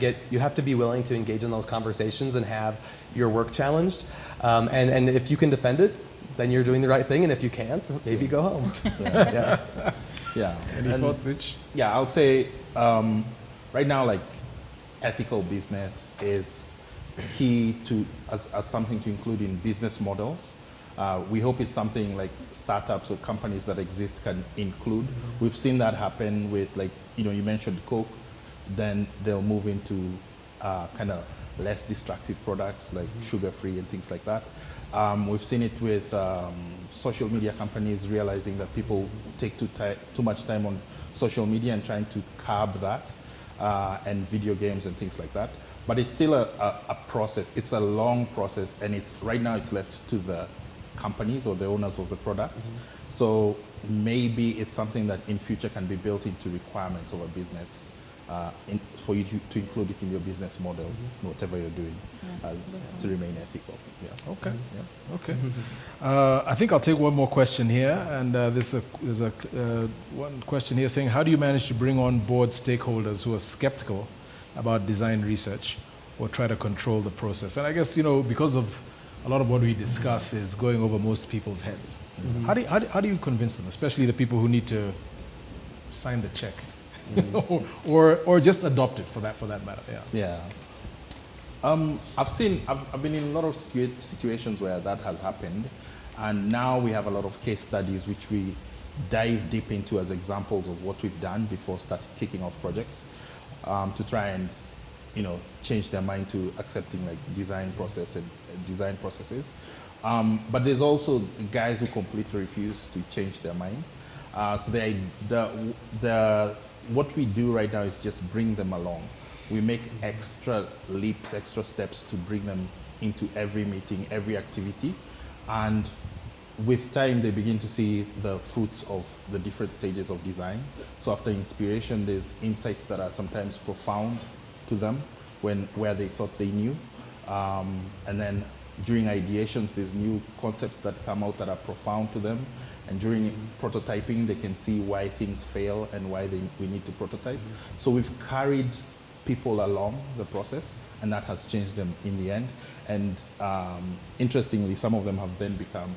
to be willing to engage in those conversations and have your work challenged, and if you can defend it, then you're doing the right thing, and if you can't, maybe go home. Yeah. Yeah. Any thoughts, Rich? Yeah, I'll say right now, like ethical business is key as something to include in business models. We hope it's something like startups or companies that exist can include. Mm-hmm. We've seen that happen with you mentioned Coke, then they'll move into kind of less destructive products like sugar-free and things like that. We've seen it with social media companies realizing that people take too much time on social media and trying to curb that, and video games and things like that. But it's still a process. It's a long process, and right now it's left to the companies or the owners of the products. Mm-hmm. So maybe it's something that in future can be built into requirements of a business. For you to include it in your business model, whatever you're doing, to remain ethical. Yeah. Okay. Yeah. Okay. I think I'll take one more question here, and there's one question here saying, how do you manage to bring on board stakeholders who are skeptical about design research or try to control the process? And I guess because of a lot of what we discuss is going over most people's heads. Mm-hmm. How do you convince them, especially the people who need to sign the check? or just adopt it for that matter. Yeah. I've been in a lot of situations where that has happened, and now we have a lot of case studies which we dive deep into as examples of what we've done before kicking off projects, to try and change their mind to accepting like design processes. But there's also guys who completely refuse to change their mind. So what we do right now is just bring them along. We make extra leaps, extra steps to bring them into every meeting, every activity. And with time, they begin to see the fruits of the different stages of design. So after inspiration, there's insights that are sometimes profound to them where they thought they knew. And then during ideations, there's new concepts that come out that are profound to them. And during prototyping, they can see why things fail and why we need to prototype. So we've carried people along the process, and that has changed them in the end. And interestingly, some of them have then become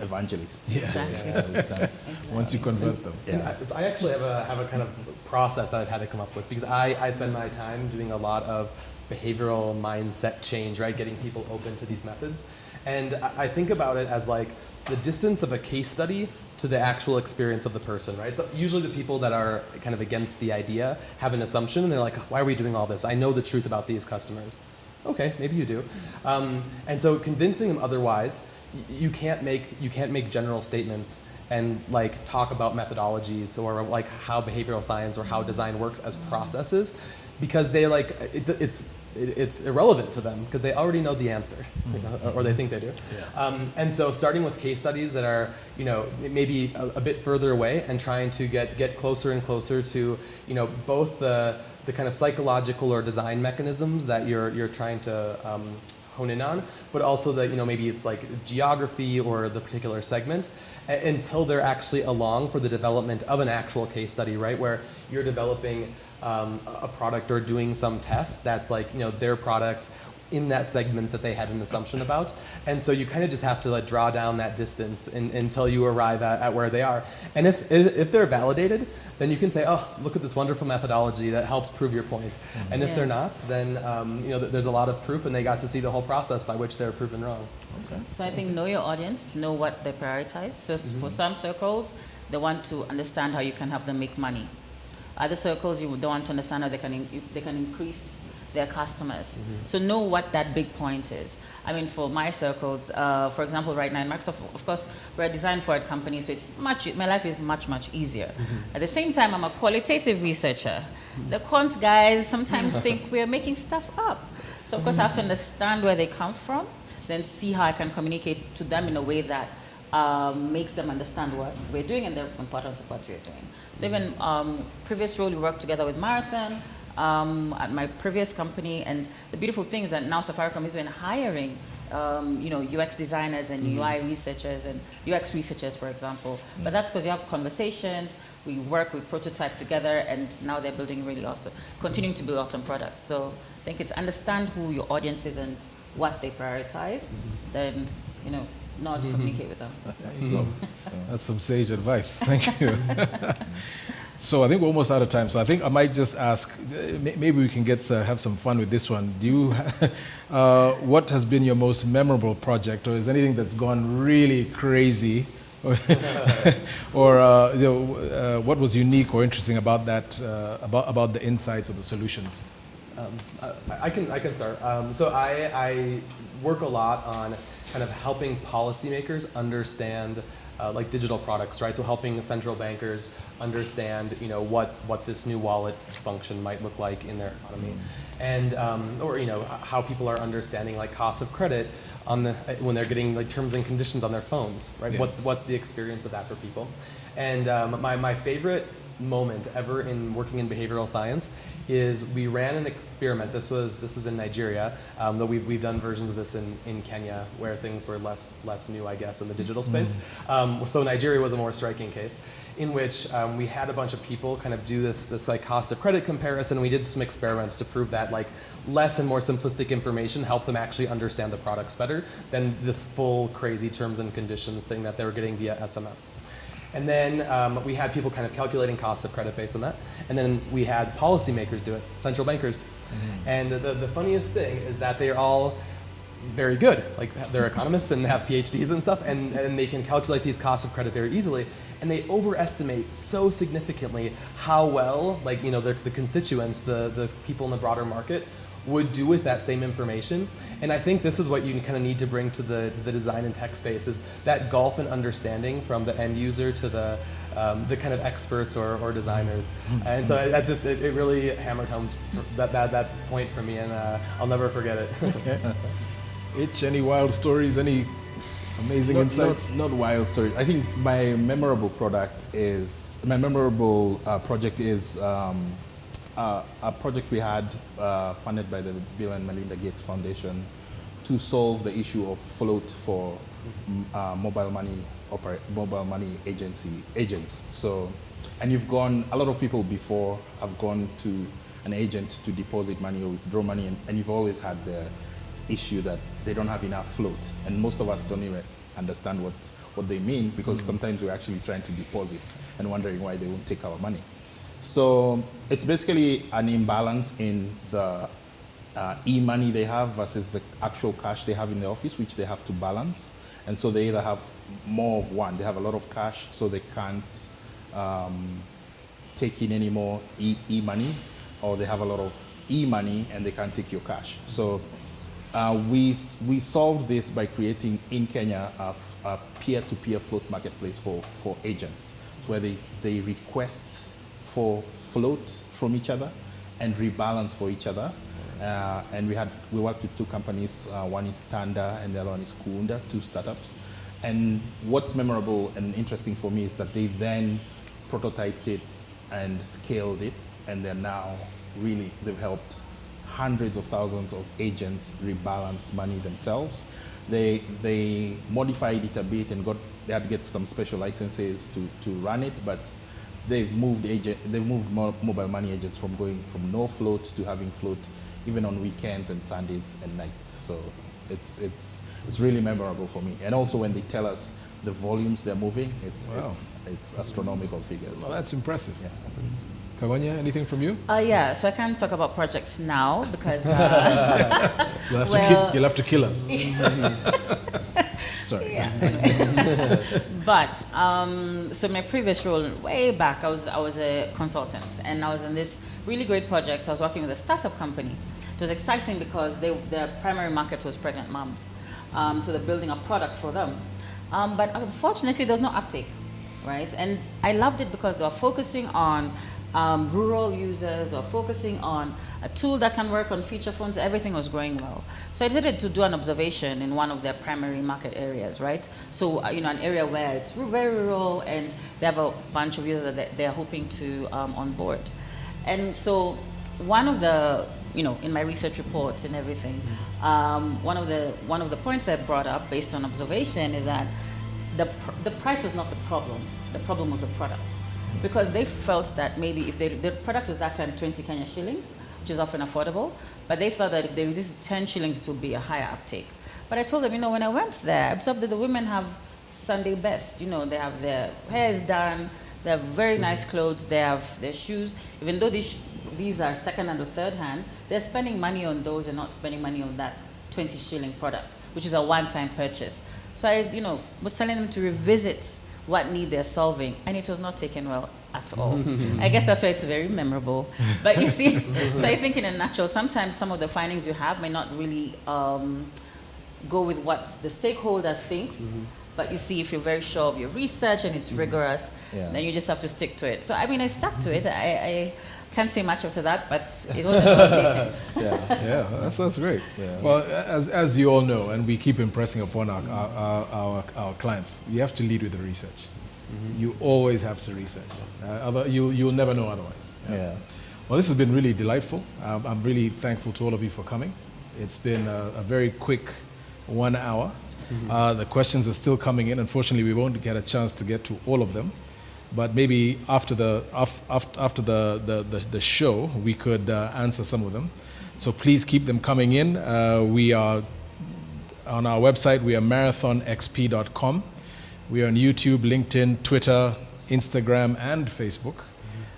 evangelists. Yes. Exactly. Once you convert them. Yeah. I actually have a kind of process that I've had to come up with, because I spend my time doing a lot of behavioral mindset change, right? Getting people open to these methods. And I think about it as like the distance of a case study to the actual experience of the person, right? So usually the people that are kind of against the idea have an assumption, and they're like, why are we doing all this? I know the truth about these customers. Okay, maybe you do. And so convincing them otherwise, you can't make general statements and like talk about methodologies or like how behavioral science or how design works as processes, because they it's irrelevant to them because they already know the answer, or they think they do. Yeah. And so starting with case studies that are maybe a bit further away and trying to get closer and closer to both the kind of psychological or design mechanisms that you're trying to hone in on, but also that maybe it's like geography or the particular segment, until they're actually along for the development of an actual case study, right, where you're developing a product or doing some tests that's like, you know, their product in that segment that they had an assumption about. And so you kind of just have to like draw down that distance until you arrive at where they are. And if they're validated, then you can say, oh, look at this wonderful methodology that helped prove your point. Mm-hmm. And if they're not, then you know, there's a lot of proof and they got to see the whole process by which they're proven wrong. Okay. So I think know your audience, know what they prioritize. So for some circles, they want to understand how you can help them make money. Other circles, you don't want to understand how they can increase their customers. So know what that big point is. I mean, for my circles, for example, right now in Microsoft, of course, we're a design-forward company, so it's my life is much, much easier. At the same time, I'm a qualitative researcher. The quant guys sometimes think we're making stuff up. So of course, I have to understand where they come from, then see how I can communicate to them in a way that makes them understand what we're doing and the importance of what we're doing. So even previous role, we worked together with Marathon, at my previous company, and the beautiful thing is that now Safaricom is hiring you know, UX designers and UI researchers and UX researchers, for example. But that's because you have conversations, we work, we prototype together, and now they're building really awesome, continuing to build awesome products. So I think it's understand who your audience is and what they prioritize, then, you know, know how to communicate with them. There you go. That's some sage advice. Thank you. So I think we're almost out of time. So I think I might just ask, maybe we can have some fun with this one. Do you, what has been your most memorable project, or is anything that's gone really crazy, or you know, what was unique or interesting about that, about the insights or the solutions? I can start. So I work a lot on kind of helping policymakers understand like digital products, right? So helping central bankers understand, you know, what this new wallet function might look like in their economy, and or you know, how people are understanding like cost of credit on the when they're getting like terms and conditions on their phones, right? Yeah. What's the experience of that for people? And my favorite moment ever in working in behavioral science is we ran an experiment. This was in Nigeria, though we've done versions of this in Kenya where things were less new, I guess, in the digital space. So Nigeria was a more striking case in which we had a bunch of people kind of do this like cost of credit comparison. We did some experiments to prove that like less and more simplistic information helped them actually understand the products better than this full crazy terms and conditions thing that they were getting via SMS. And then we had people kind of calculating costs of credit based on that. And then we had policymakers do it, central bankers. And the funniest thing is that they're all very good. Like they're economists and have PhDs and stuff, and they can calculate these costs of credit very easily. And they overestimate so significantly how well, like, you know, the constituents, the people in the broader market would do with that same information. And I think this is what you kind of need to bring to the design and tech space, is that gulf in understanding from the end user to the kind of experts or designers. And so that's just, it really hammered home that point for me, and I'll never forget it. Any wild stories, any amazing insights? Not wild stories. I think my memorable project is a project we had funded by the Bill and Melinda Gates Foundation to solve the issue of float for mobile money agents. So, and a lot of people before have gone to an agent to deposit money or withdraw money, and you've always had the issue that they don't have enough float, and most of us don't even understand what they mean, because sometimes we're actually trying to deposit and wondering why they won't take our money. So it's basically an imbalance in the e-money they have versus the actual cash they have in the office, which they have to balance. And so they either have more of one, they have a lot of cash, so they can't take in any more e-money, or they have a lot of e-money and they can't take your cash. So we solved this by creating in Kenya a peer-to-peer float marketplace for agents, where they request for float from each other and rebalance for each other. And we worked with two companies. One is Tanda and the other one is Kuunda, two startups. And what's memorable and interesting for me is that they then prototyped it and scaled it, and they're now they've helped hundreds of thousands of agents rebalance money themselves. They modified it a bit and they had to get some special licenses to run it, but they've moved mobile money agents from going from no float to having float even on weekends and Sundays and nights. So it's really memorable for me. And also when they tell us the volumes they're moving, it's astronomical figures. Well, that's impressive. Yeah. Kagonya, anything from you? Yeah, so I can't talk about projects now because You'll have to kill us. Sorry. Yeah. But so my previous role, way back, I was a consultant, and I was in this really great project. I was working with a startup company. It was exciting because their primary market was pregnant moms, so they're building a product for them. But unfortunately, there was no uptake, right? And I loved it because they were focusing on rural users, they were focusing on a tool that can work on feature phones. Everything was going well. So I decided to do an observation in one of their primary market areas, right? So, an area where it's very rural and they have a bunch of users that they're hoping to onboard. And so one of the, in my research reports and everything, one of the points I brought up based on observation is that the price was not the problem. The problem was the product. Because they felt that maybe if the product was that time 20 Kenya shillings, which is often affordable, but they felt that if they reduced it 10 shillings, it would be a higher uptake. But I told them, when I went there, I observed that the women have Sunday best. They have their hair is done, they have very nice clothes, they have their shoes. Even though these are second hand or third hand, they're spending money on those and not spending money on that 20 shilling product, which is a one-time purchase. So I, was telling them to revisit what need they're solving, and it was not taken well at all. I guess that's why it's very memorable. But you see, so I think in a nutshell, sometimes some of the findings you have may not really go with what the stakeholder thinks, but you see, if you're very sure of your research and it's rigorous, then you just have to stick to it. So I stuck to it. I can't say much after that, but it wasn't well taken. Yeah, that's great. Yeah. Well, as you all know, and we keep impressing upon our clients, you have to lead with the research. You always have to research. You'll never know otherwise. Yeah. Well, this has been really delightful. I'm really thankful to all of you for coming. It's been a very quick 1 hour. The questions are still coming in. Unfortunately, we won't get a chance to get to all of them. But maybe after the show, we could answer some of them. So please keep them coming in. We are on our website. We are marathonxp.com. We are on YouTube, LinkedIn, Twitter, Instagram, and Facebook.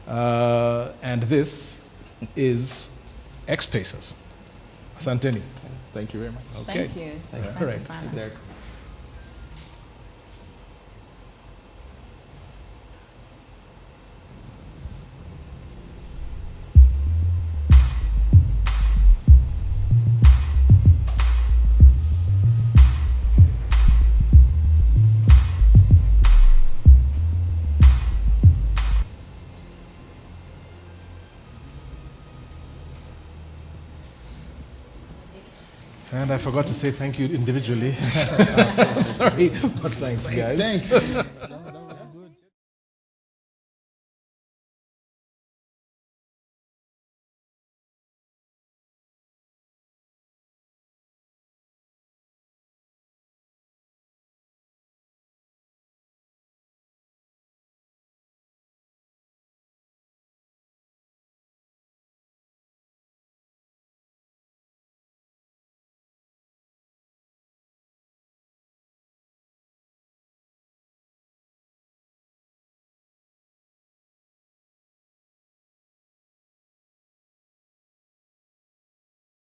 And this is XPACERS. Asanteni. Thank you very much. Okay. Thank you. Thanks. All right. Thanks, Eric. And I forgot to say thank you individually. Sorry, but thanks, guys. Thanks.